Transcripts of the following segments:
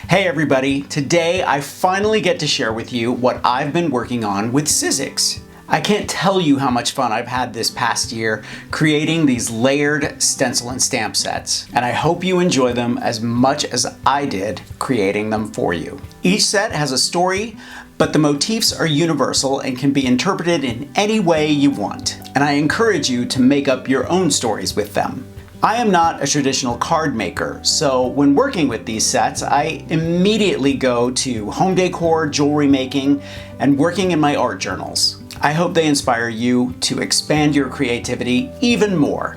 Hey everybody, today I finally get to share with you what I've been working on with SIZZIX. I can't tell you how much fun I've had this past year creating these layered stencil and stamp sets, and I hope you enjoy them as much as I did creating them for you. Each set has a story, but the motifs are universal and can be interpreted in any way you want, and I encourage you to make up your own stories with them. I am not a traditional card maker, so when working with these sets, I immediately go to home decor, jewelry making, and working in my art journals. I hope they inspire you to expand your creativity even more.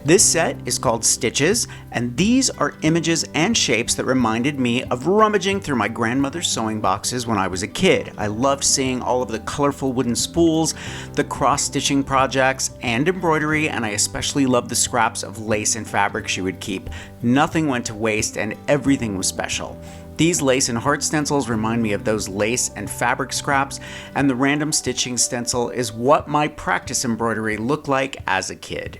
This set is called Stitches, and these are images and shapes that reminded me of rummaging through my grandmother's sewing boxes when I was a kid. I loved seeing all of the colorful wooden spools, the cross-stitching projects, and embroidery, and I especially loved the scraps of lace and fabric she would keep. Nothing went to waste, and everything was special. These lace and heart stencils remind me of those lace and fabric scraps, and the random stitching stencil is what my practice embroidery looked like as a kid.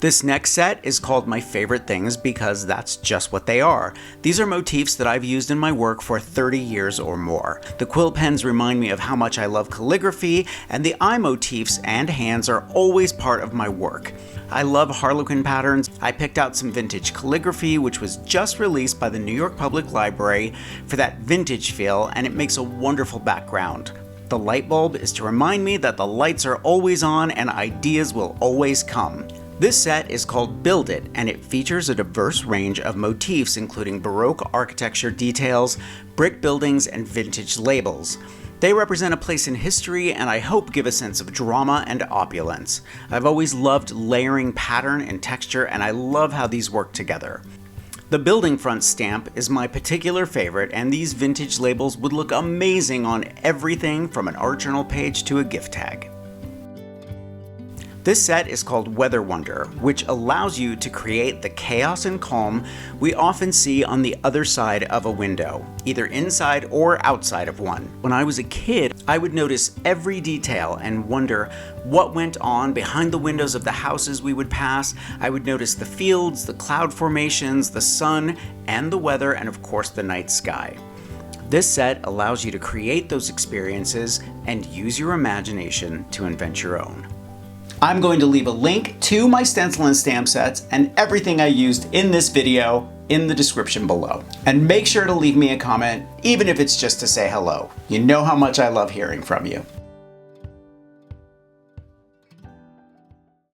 This next set is called My Favorite Things because that's just what they are. These are motifs that I've used in my work for 30 years or more. The quill pens remind me of how much I love calligraphy, and the eye motifs and hands are always part of my work. I love harlequin patterns. I picked out some vintage calligraphy, which was just released by the New York Public Library for that vintage feel, and it makes a wonderful background. The light bulb is to remind me that the lights are always on and ideas will always come. This set is called Build It, and it features a diverse range of motifs including Baroque architecture details, brick buildings, and vintage labels. They represent a place in history and I hope give a sense of drama and opulence. I've always loved layering pattern and texture, and I love how these work together. The building front stamp is my particular favorite, and these vintage labels would look amazing on everything from an art journal page to a gift tag. This set is called Weather Wonder, which allows you to create the chaos and calm we often see on the other side of a window, either inside or outside of one. When I was a kid, I would notice every detail and wonder what went on behind the windows of the houses we would pass. I would notice the fields, the cloud formations, the sun, and the weather, and of course the night sky. This set allows you to create those experiences and use your imagination to invent your own. I'm going to leave a link to my stencil and stamp sets and everything I used in this video in the description below. And make sure to leave me a comment, even if it's just to say hello. You know how much I love hearing from you.